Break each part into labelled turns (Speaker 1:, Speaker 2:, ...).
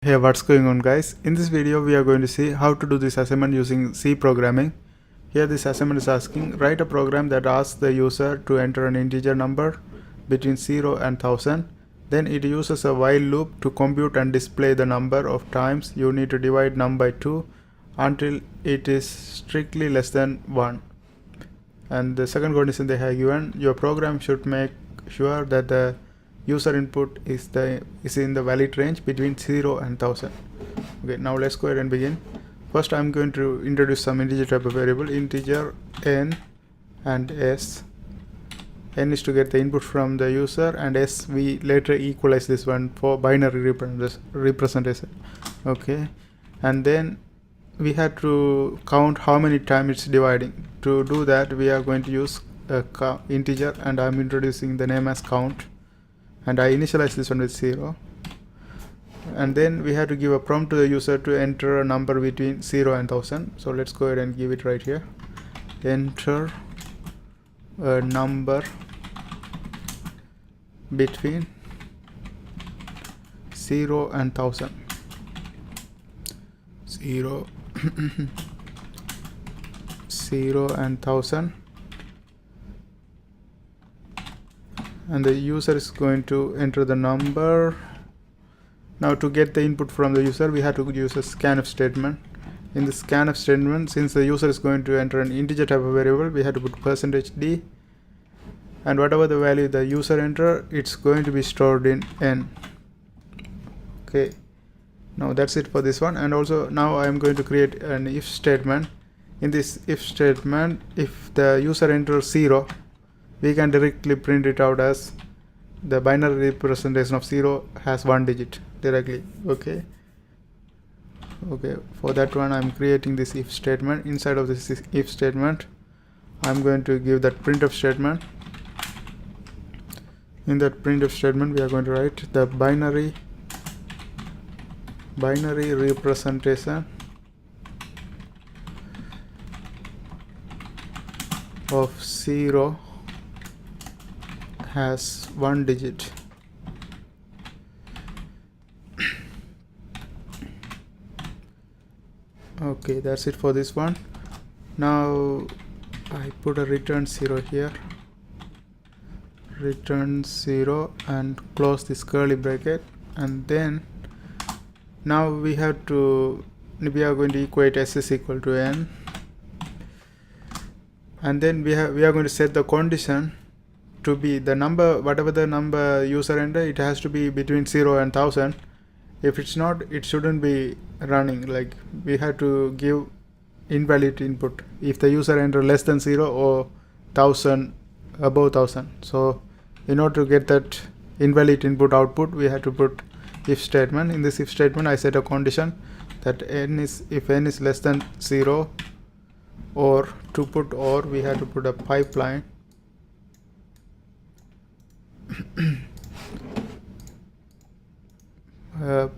Speaker 1: Hey, what's going on guys? In this video we are going to see how to do this assignment using C programming. Here this assignment is asking, write a program that asks the user to enter an integer number between 0 and 1000. Then it uses a while loop to compute and display the number of times you need to divide num by 2 until it is strictly less than 1. And the second condition they have given, your program should make sure that the user input is in the valid range between 0 and 1000. Okay, now let's go ahead and begin. First I'm going to introduce some integer type of variable, integer n and s. N is to get the input from the user, and s we later equalize this one for binary representation. Okay, and then we have to count how many times it's dividing. To do that we are going to use a integer, and I'm introducing the name as count, and I initialize this one with 0. And then we have to give a prompt to the user to enter a number between 0 and 1000. So let's go ahead and give it right here. Enter a number between 0 and 1000. 0 and 1000, and the user is going to enter the number. Now to get the input from the user we have to use a scanf statement. In the scanf statement, since the user is going to enter an integer type of variable, we have to put %d, and whatever the value the user enter, it's going to be stored in n. Okay, now that's it for this one. And also now I am going to create an if statement. In this if statement, if the user enters 0, we can directly print it out as the binary representation of 0 has 1 digit directly. Okay, for that one I'm creating this if statement. Inside of this if statement I'm going to give that printf statement. In that printf statement we are going to write the binary representation of 0 has 1 digit. Okay, that's it for this one. Now I put a return 0 here, return 0, and close this curly bracket. And then now we are going to equate s is equal to n, and then we are going to set the condition to be the number, whatever the number user enter, it has to be between 0 and 1000. If it's not, it shouldn't be running. Like, we have to give invalid input if the user enter less than 0 or 1000 above 1000. So in order to get that invalid input output, we have to put if statement. In this if statement I set a condition that if n is less than 0, or to put or we have to put a pipeline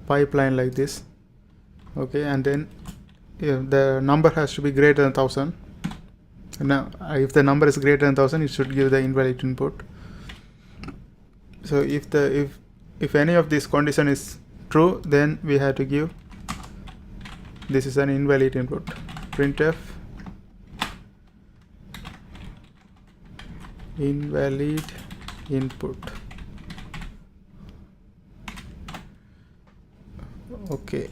Speaker 1: pipeline like this. Okay, and then if the number has to be greater than 1000. Now if the number is greater than 1000, it should give the invalid input. So if any of this condition is true, then we have to give this is an invalid input. Printf invalid input. Okay,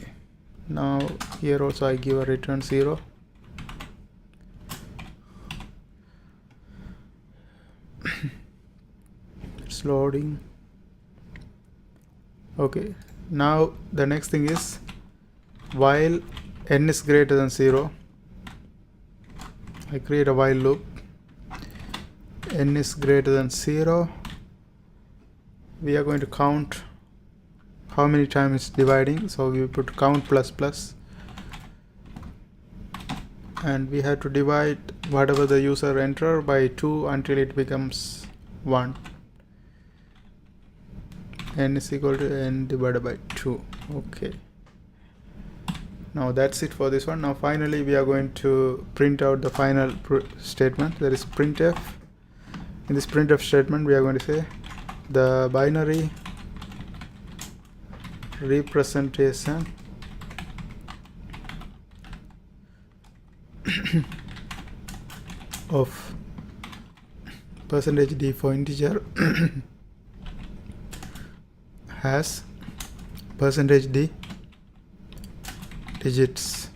Speaker 1: now here also I give a return 0. It's loading. Okay, now the next thing is while n is greater than 0, I create a while loop. N is greater than 0, we are going to count how many times it's dividing. So we put count plus plus, and we have to divide whatever the user enter by 2 until it becomes 1. N is equal to n divided by 2. Okay, now that's it for this one. Now finally we are going to print out the final statement, that is printf. In this printf statement we are going to say the binary representation of %d for integer has %d digits.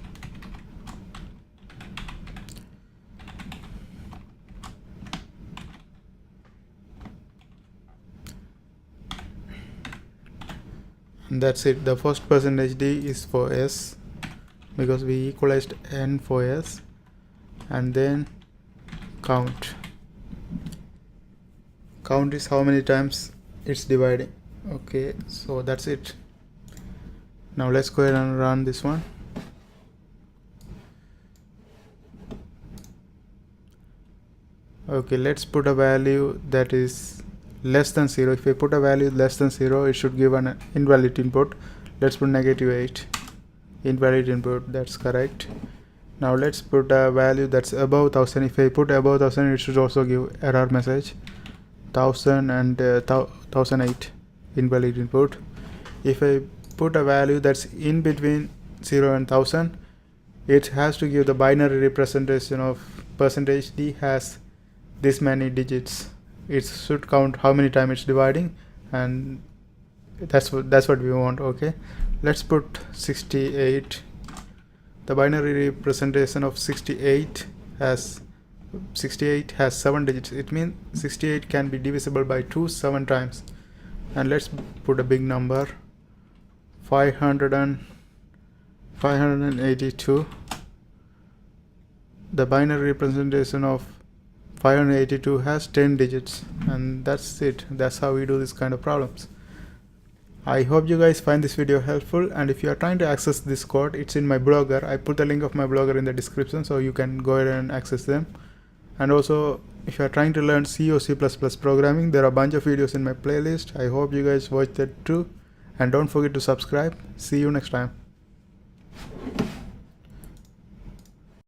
Speaker 1: And that's it. The first %d is for s because we equalized n for s, and then count is how many times it's dividing. Okay, so that's it. Now let's go ahead and run this one. Okay, let's put a value that is less than 0. If we put a value less than 0, it should give an invalid input. Let's put -8, invalid input. That's correct. Now let's put a value that's above 1000. If I put above 1000, it should also give error message 1000 and 1008, invalid input. If I put a value that's in between 0 and 1000, it has to give the binary representation of %d has this many digits. It should count how many times it's dividing, and that's what we want. Okay, let's put 68. The binary representation of 68 has 7 digits. It means 68 can be divisible by 2 7 times. And let's put a big number, 582. The binary representation of 582 has 10 digits, and that's it. That's how we do this kind of problems. I hope you guys find this video helpful, and if you are trying to access this code, it's in my blogger. I put the link of my blogger in the description, so you can go ahead and access them. And also, if you are trying to learn C or C++ programming, there are a bunch of videos in my playlist. I hope you guys watch that too, and don't forget to subscribe. See you next time.